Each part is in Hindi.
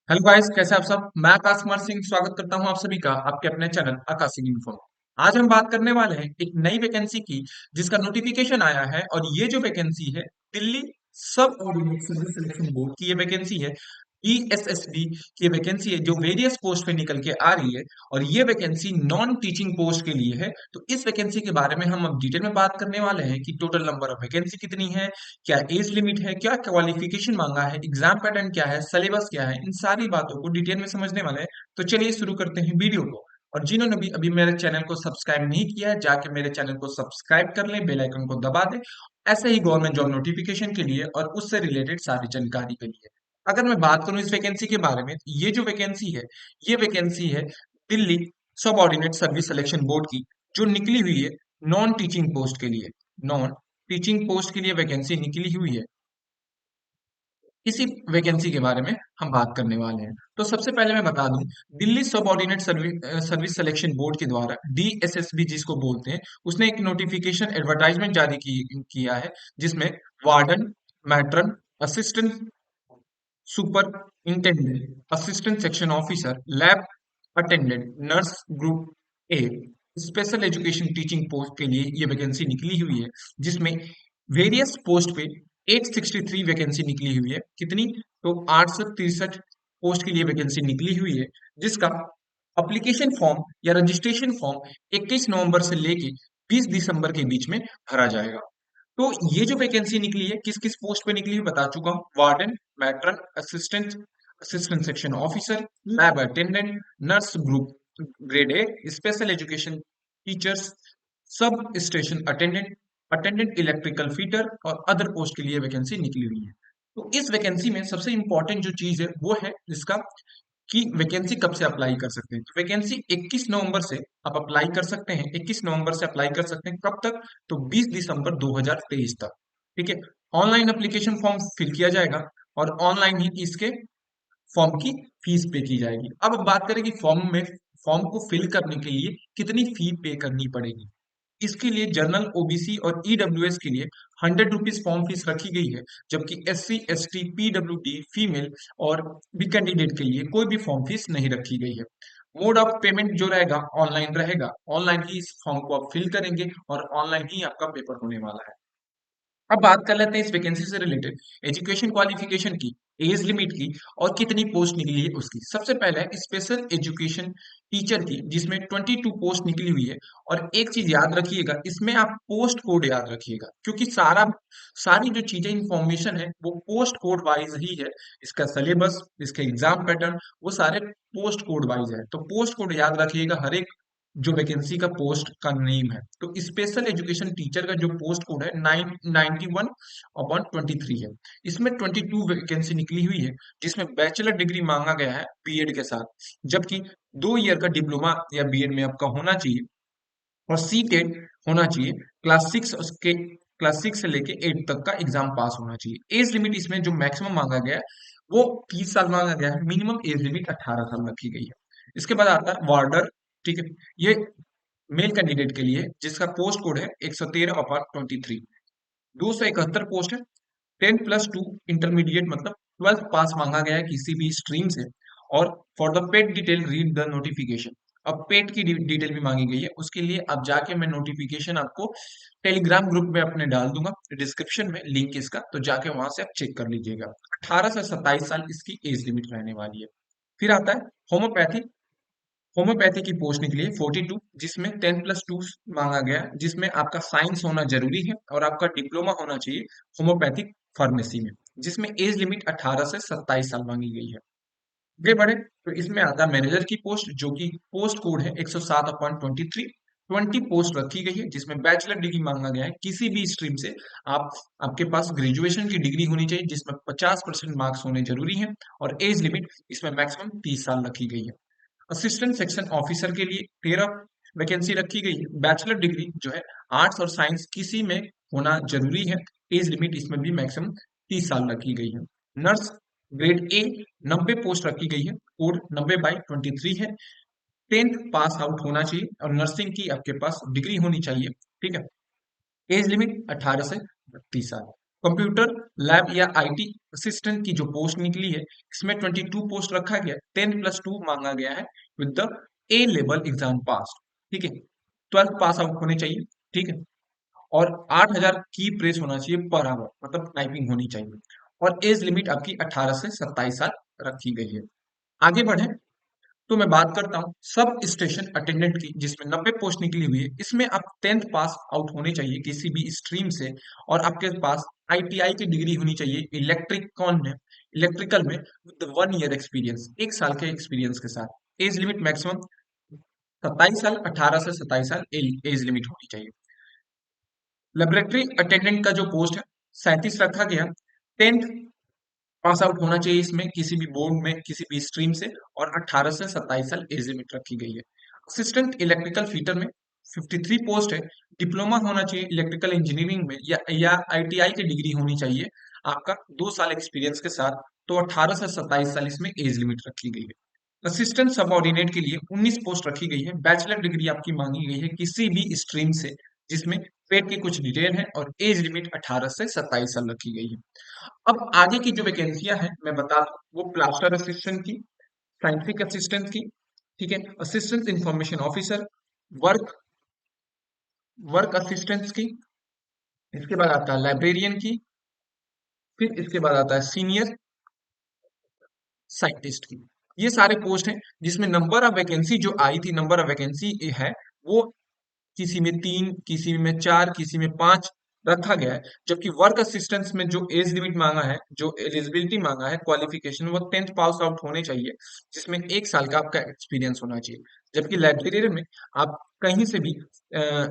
हेलो गाइस, कैसे आप सब। मैं आकाश कुमार सिंह स्वागत करता हूं आप सभी का आपके अपने चैनल आकाश सिंह इन्फो। आज हम बात करने वाले हैं एक नई वैकेंसी की, जिसका नोटिफिकेशन आया है। और ये जो वैकेंसी है, दिल्ली सब ऑर्डिनेट सर्विस सिलेक्शन बोर्ड की ये वैकेंसी है। DSSB की वैकेंसी है जो वेरियस पोस्ट पे निकल के आ रही है। और ये वैकेंसी नॉन टीचिंग पोस्ट के लिए है। तो इस वैकेंसी के बारे में हम अब डिटेल में बात करने वाले हैं कि टोटल नंबर ऑफ वैकेंसी कितनी है, क्या एज लिमिट है, क्या क्वालिफिकेशन मांगा है, एग्जाम पैटर्न क्या है, सिलेबस क्या है। इन सारी बातों को डिटेल में समझने वाले हैं। तो चलिए शुरू करते हैं वीडियो को। और जिन्होंने भी अभी मेरे चैनल को सब्सक्राइब नहीं किया है, जाके मेरे चैनल को सब्सक्राइब कर लें, बेल आइकन को दबा दें। ऐसे ही गवर्नमेंट जॉब नोटिफिकेशन के लिए और उससे रिलेटेड सारी जानकारी के लिए। अगर मैं बात करूं इस वैकेंसी के बारे में, ये जो वैकेंसी है, ये वैकेंसी है दिल्ली सब ऑर्डिनेट सर्विस सिलेक्शन बोर्ड की, जो निकली हुई है नॉन टीचिंग पोस्ट के लिए। नॉन टीचिंग पोस्ट के लिए वैकेंसी निकली हुई है। इसी वैकेंसी के बारे में हम बात करने वाले हैं। तो सबसे पहले मैं बता दूं, दिल्ली सब ऑर्डिनेट सर्विस सिलेक्शन बोर्ड के द्वारा DSSB जिसको बोलते हैं, उसने एक नोटिफिकेशन एडवर्टाइजमेंट जारी किया है, जिसमें warden, matron, assistant super intended, assistant section officer, lab attendant, nurse group A, special education teaching post के लिए ये वैकेंसी निकली हुई है। जिसमें वेरियस पोस्ट पे 863 वैकेंसी निकली हुई है। कितनी? तो 863 पोस्ट के लिए वैकेंसी निकली हुई है, जिसका अप्लीकेशन फॉर्म या रजिस्ट्रेशन फॉर्म 21 नवंबर से लेके 20 दिसंबर के बीच में भरा जाएगा। तो ये जो वैकेंसी निकली है, किस किस पोस्ट पे निकली है बता चुका हूँ। Warden, matron, assistant, assistant section officer, lab attendant, nurse group grade A, special education teachers, sub station attendant, attendant electrical fitter और अदर पोस्ट के लिए वैकेंसी निकली हुई है। तो इस वैकेंसी में सबसे इंपॉर्टेंट जो चीज है वो है इसका कि वैकेंसी कब से अप्लाई कर सकते हैं। तो वैकेंसी 21 नवंबर से आप अप्लाई कर सकते हैं। 21 नवंबर से अप्लाई कर सकते हैं, कब तक? तो 20 दिसंबर 2023 तक। ठीक है। ऑनलाइन एप्लीकेशन फॉर्म फिल किया जाएगा और ऑनलाइन ही इसके फॉर्म की फीस पे की जाएगी। अब बात करें कि फॉर्म को फिल करने के लिए कितनी फी पे करनी पड़ेगी। इसके लिए जनरल, ओबीसी और ईडब्ल्यूएस के लिए 100 रुपीज फॉर्म फीस रखी गई है। जबकि SC, ST, PWD, फीमेल और भी कैंडिडेट के लिए कोई भी फॉर्म फीस नहीं रखी गई है। मोड ऑफ पेमेंट जो रहेगा ऑनलाइन रहेगा। ऑनलाइन ही इस फॉर्म को आप फिल करेंगे और ऑनलाइन ही आपका पेपर होने वाला है। अब बात कर लेते हैं इस वैकेंसी से रिलेटेड एजुकेशन क्वालिफिकेशन की, एज लिमिट की और कितनी पोस्ट निकली है उसकी। सबसे पहले है स्पेशल एजुकेशन टीचर की, जिसमें 22 पोस्ट निकली हुई है। और एक चीज याद रखिएगा, इसमें आप पोस्ट कोड याद रखिएगा, क्योंकि सारी जो चीजें इंफॉर्मेशन है वो पोस्ट कोड वाइज ही है। इसका सिलेबस, इसके एग्जाम पैटर्न, वो सारे पोस्ट कोड वाइज है। तो पोस्ट कोड याद रखिएगा, हर एक जो वैकेंसी का पोस्ट का नेम है। तो स्पेशल एजुकेशन टीचर का जो पोस्ट कोड है 991/23 है। इसमें 22 वैकेंसी निकली हुई है, जिसमें बैचलर डिग्री मांगा गया है बीएड के साथ। जबकि 2 ईयर का डिप्लोमा या बीएड में आपका होना चाहिए और सी होना चाहिए। क्लास 6 से लेके 8 तक का एग्जाम पास होना चाहिए। एज लिमिट इसमें जो मैक्सिमम मांगा गया है वो 30 साल मांगा गया है। मिनिमम एज लिमिट 18 साल रखी गई है। इसके बाद आता है वार्डर। ठीक है। ये मेल कैंडिडेट के लिए, जिसका पोस्ट कोड है 113/23। 271 पोस्ट है। 10+2 इंटरमीडिएट मतलब 12th पास मांगा गया है किसी भी स्ट्रीम से। और for the paid detail read the notification. अब पेड की डिटेल भी मांगी गई है, उसके लिए अब जाके मैं नोटिफिकेशन आपको टेलीग्राम ग्रुप में अपने डाल दूंगा डिस्क्रिप्शन में लिंक इसका, तो जाके वहां से आप चेक कर लीजिएगा। 18 से 27 साल इसकी एज लिमिट रहने वाली है। फिर आता है होम्योपैथी। होम्योपैथी की पोस्ट निकली है 42, जिसमें 10+2 मांगा गया है, जिसमें आपका साइंस होना जरूरी है और आपका डिप्लोमा होना चाहिए होम्योपैथिक फार्मेसी में। जिसमें एज लिमिट 18 से 27 साल मांगी गई है। आगे बढ़े तो इसमें आता है मैनेजर की पोस्ट, जो कि पोस्ट कोड है 107/23। 20 पोस्ट रखी गई है, जिसमें बैचलर डिग्री मांगा गया है किसी भी स्ट्रीम से। आप आपके पास ग्रेजुएशन की डिग्री होनी चाहिए, जिसमें 50% मार्क्स होने जरूरी हैं। और एज लिमिट इसमें मैक्सिमम 30 साल रखी गई है। असिस्टेंट सेक्शन ऑफिसर के लिए 13 वैकेंसी रखी गई है। बैचलर डिग्री जो है आर्ट्स और साइंस किसी में होना जरूरी है। एज लिमिट इसमें भी मैक्सिमम 30 साल रखी गई है। नर्स ग्रेड ए 90 पोस्ट रखी गई है। कोड 90/23 है। 10th पास आउट होना चाहिए और नर्सिंग की आपके पास डिग्री होनी चाहिए। ठीक है। एज लिमिट 18 से 32 साल। कंप्यूटर लैब या आईटी असिस्टेंट की जो पोस्ट निकली है, इसमें 22 पोस्ट रखा गया, 10+2 मांगा गया है with the A level exam पास। ठीक है, 12th पास आउट होने चाहिए। ठीक है, और 8,000 की प्रेस होना चाहिए पर आवर, मतलब टाइपिंग होनी चाहिए। और एज लिमिट आपकी 18 से 27 साल रखी गई है। आगे बढ़े तो मैं बात करता हूँ सब स्टेशन अटेंडेंट की, जिसमें 90 पोस्ट निकली हुई है। इसमें आप 10th पास आउट होने चाहिए किसी भी स्ट्रीम से, और आपके पास आईटीआई की डिग्री होनी चाहिए इलेक्ट्रिकल में विद 1 ईयर एक्सपीरियंस, 1 साल के एक्सपीरियंस के साथ। एज लिमिट मैक्सिमम 27 साल, 18 से 27 साल एज लिमिट होनी चाहिए। लेबोरेटरी अटेंडेंट का जो पोस्ट है 37 रखा गया। 10th पास आउट होना चाहिए इसमें किसी भी बोर्ड में, किसी भी स्ट्रीम से, और 18 से 27 साल एज लिमिट रखी गई है। असिस्टेंट इलेक्ट्रिकल फीटर में 53 पोस्ट है। डिप्लोमा होना चाहिए इलेक्ट्रिकल इंजीनियरिंग में, या आईटीआई की डिग्री होनी चाहिए आपका 2 साल एक्सपीरियंस के साथ। तो 18 से 27 साल इसमें एज लिमिट रखी गई है। असिस्टेंट सबऑर्डिनेट के लिए 19 पोस्ट रखी गई है। बैचलर डिग्री आपकी मांगी गई है किसी भी स्ट्रीम से, जिसमें पेड की कुछ डिटेल है, और एज लिमिट 18 से 27 साल रखी गई है। अब आगे की जो वैकेंसियां हैं मैं बता दूं, वो प्लास्टर असिस्टेंट की, साइंटिफिक असिस्टेंट की, ठीक है, assistant information officer, work work assistants की, इसके बाद आता है लाइब्रेरियन की, फिर इसके बाद आता है सीनियर साइंटिस्ट की। ये सारे पोस्ट हैं जिसमें नंबर ऑफ वैकेंसी जो आई थी, नंबर ऑफ वैकेंसी है वो किसी में 3, किसी में 4, किसी में 5 रखा गया है। जबकि वर्क असिस्टेंस में जो एज लिमिट मांगा है, जो एलिजिबिलिटी मांगा है, क्वालिफिकेशन, वो 10th पास आउट होने चाहिए, जिसमें 1 साल का आपका एक्सपीरियंस होना चाहिए। जबकि लाइब्रेरियन में आप कहीं से भी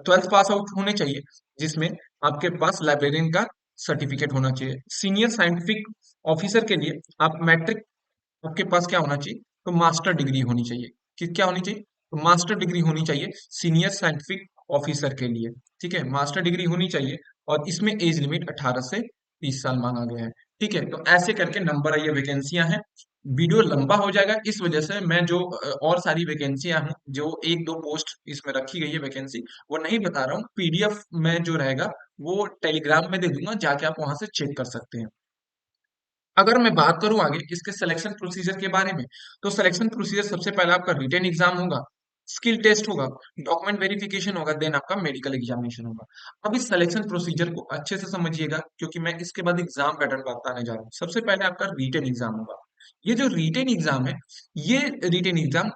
12th पास आउट होने चाहिए, जिसमें आपके पास लाइब्रेरियन का सर्टिफिकेट होना चाहिए। सीनियर साइंटिफिक ऑफिसर के लिए आप मैट्रिक, आपके पास क्या होना चाहिए, तो मास्टर डिग्री होनी चाहिए। कि क्या होनी चाहिए, तो मास्टर डिग्री होनी चाहिए सीनियर साइंटिफिक ऑफिसर के लिए। ठीक है, मास्टर डिग्री होनी चाहिए, और इसमें एज लिमिट 18 से 30 साल मांगा गया है। ठीक है, तो ऐसे करके नंबर ये वैकेंसियां हैं। वीडियो लंबा हो जाएगा, इस वजह से मैं जो और सारी वैकेंसियां हैं, जो 1-2 पोस्ट इसमें रखी गई है वैकेंसी, वो नहीं बता रहा हूँ। पीडीएफ में जो रहेगा वो टेलीग्राम में दे दूंगा, जाके आप वहां से चेक कर सकते हैं। अगर मैं बात करूं आगे इसके सिलेक्शन प्रोसीजर के बारे में, तो सिलेक्शन प्रोसीजर सबसे पहले आपका रिटन एग्जाम होगा, स्किल टेस्ट होगा, डॉक्यूमेंट वेरिफिकेशन होगा, देन आपका मेडिकल एग्जामिनेशन होगा। अब इस सिलेक्शन प्रोसीजर को अच्छे से समझिएगा, क्योंकि मैं इसके बाद एग्जाम पैटर्न बताने जा रहा हूँ। सबसे पहले आपका रिटन एग्जाम होगा। ये जो रिटन एग्जाम है, ये रिटन एग्जाम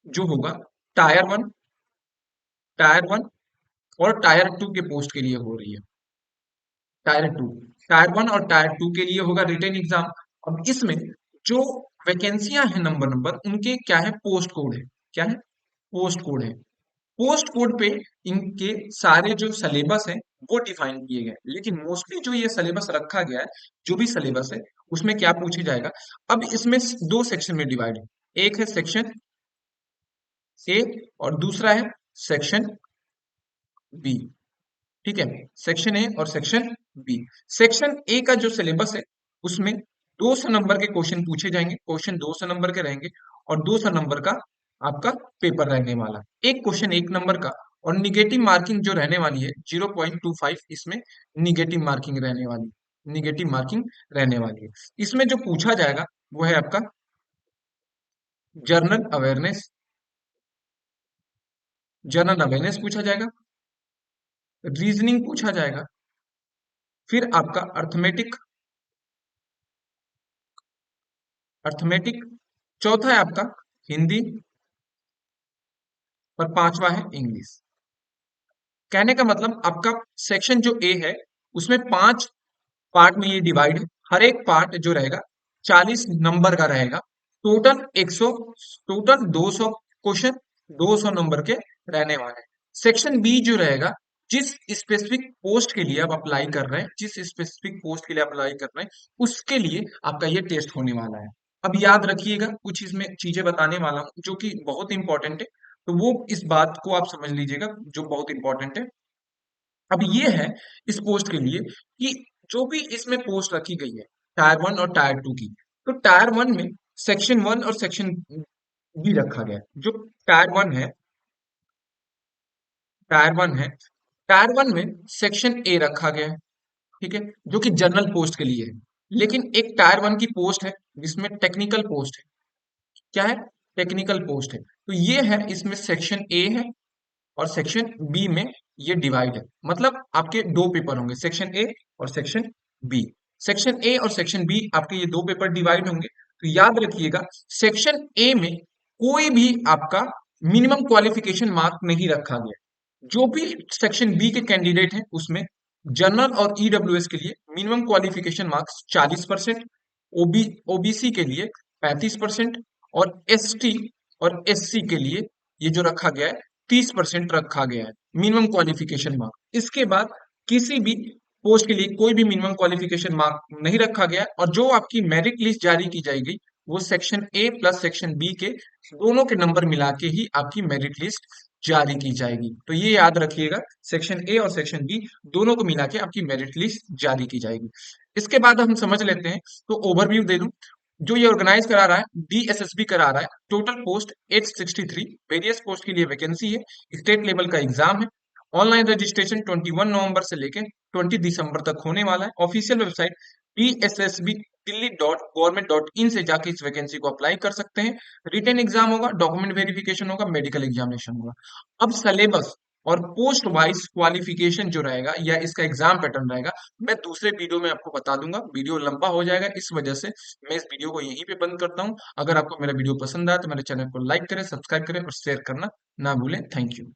जो होगा टायर 1, टायर 1 और टायर 2 के पोस्ट के लिए हो रही है। टायर 2, टायर 1 और टायर 2 के लिए होगा रिटन एग्जाम। अब इसमें जो वैकेंसियां हैं नंबर नंबर उनके क्या है, पोस्ट कोड है। क्या है, पोस्ट कोड है। पोस्ट कोड पे इनके सारे जो सिलेबस है वो डिफाइन किए गए हैं। लेकिन मोस्टली जो ये सिलेबस रखा गया है, जो भी सिलेबस है, उसमें क्या पूछा जाएगा। अब इसमें 2 सेक्शन में डिवाइड है। एक है सेक्शन ए, और दूसरा है सेक्शन बी। ठीक है, सेक्शन ए और सेक्शन बी। सेक्शन ए का जो सिलेबस है, उसमें 200 नंबर के क्वेश्चन पूछे जाएंगे, क्वेश्चन 200 नंबर के रहेंगे, और 200 नंबर का आपका पेपर रहने वाला है। एक क्वेश्चन 1 नंबर का, और निगेटिव मार्किंग जो रहने वाली है 0.25, इसमें निगेटिव मार्किंग रहने वाली निगेटिव मार्किंग रहने वाली है। इसमें जो पूछा जाएगा वो है आपका जर्नल अवेयरनेस, जनरल अवेयरनेस पूछा जाएगा, रीजनिंग पूछा जाएगा, फिर आपका अर्थमेटिक, अर्थमेटिक, चौथा है आपका हिंदी, और पांचवा है इंग्लिश। कहने का मतलब आपका सेक्शन जो ए है, उसमें 5 पार्ट में ये डिवाइड है। हर एक पार्ट जो रहेगा 40 नंबर का रहेगा। टोटल 100, टोटल 200 क्वेश्चन 200 नंबर के रहने वाले हैं। सेक्शन बी जो रहेगा, जिस स्पेसिफिक पोस्ट के लिए आप अप्लाई कर रहे हैं, जिस स्पेसिफिक पोस्ट के लिए अप्लाई कर रहे हैं, उसके लिए आपका ये टेस्ट होने वाला है। अब याद रखिएगा, कुछ इसमें चीजें बताने वाला हूँ जो कि बहुत इंपॉर्टेंट है, तो वो इस बात को आप समझ लीजिएगा जो बहुत इंपॉर्टेंट है। अब ये है इस पोस्ट के लिए कि जो भी इसमें पोस्ट रखी गई है टायर 1 और टायर 2 की, तो टायर 1 में सेक्शन 1 और सेक्शन बी रखा गया है। जो टायर 1 है, टायर 1 है, टायर 1 में सेक्शन ए रखा गया है, ठीक है, जो कि जनरल पोस्ट के लिए है। लेकिन एक टायर वन की पोस्ट है जिसमें टेक्निकल पोस्ट है। क्या है? टेक्निकल पोस्ट है। तो ये है, इसमें सेक्शन ए है और सेक्शन बी में ये डिवाइड है। मतलब आपके दो पेपर होंगे, सेक्शन ए और सेक्शन बी। सेक्शन ए और सेक्शन बी आपके ये दो पेपर डिवाइड होंगे। तो याद रखिएगा, सेक्शन ए में कोई भी आपका मिनिमम क्वालिफिकेशन मार्क नहीं रखा गया। जो भी सेक्शन बी के कैंडिडेट हैं उसमें जनरल और ईडब्ल्यूएस के लिए मिनिमम क्वालिफिकेशन मार्क्स 40%, ओबीसी के लिए 35% और एसटी और एससी के लिए ये जो रखा गया है 30% रखा गया है मिनिमम क्वालिफिकेशन मार्क। इसके बाद किसी भी पोस्ट के लिए कोई भी मिनिमम क्वालिफिकेशन मार्क नहीं रखा गया है। और जो आपकी मेरिट लिस्ट जारी की जाएगी वो section A plus section B के दोनों के नंबर मिला के ही आपकी मेरिट लिस्ट जारी की जाएगी। तो ये याद रखिएगा, सेक्शन ए और सेक्शन बी दोनों को मिला के आपकी मेरिट लिस्ट जारी की जाएगी। इसके बाद हम समझ लेते हैं, तो ओवरव्यू दे दूं। जो ये ऑर्गेनाइज करा रहा है डीएसएसबी करा रहा है। टोटल पोस्ट 863, वेरियस पोस्ट के लिए वैकेंसी है। स्टेट लेवल का एग्जाम है। ऑनलाइन रजिस्ट्रेशन 21 नवंबर से लेकर 20 दिसंबर तक होने वाला है। ऑफिशियल वेबसाइट डीएसएसबी दिल्ली.gov.in से जाके इस वैकेंसी को अप्लाई कर सकते हैं। रिटन एग्जाम होगा, डॉक्यूमेंट वेरिफिकेशन होगा, मेडिकल एग्जामिनेशन होगा। अब सिलेबस और पोस्ट वाइज क्वालिफिकेशन जो रहेगा या इसका एग्जाम पैटर्न रहेगा, मैं दूसरे वीडियो में आपको बता दूंगा। वीडियो लंबा हो जाएगा, इस वजह से मैं इस वीडियो को यहीं पे बंद करता हूँ। अगर आपको मेरा वीडियो पसंद आया तो मेरे चैनल को लाइक करें, सब्सक्राइब करें और शेयर करना ना भूलें। Thank you.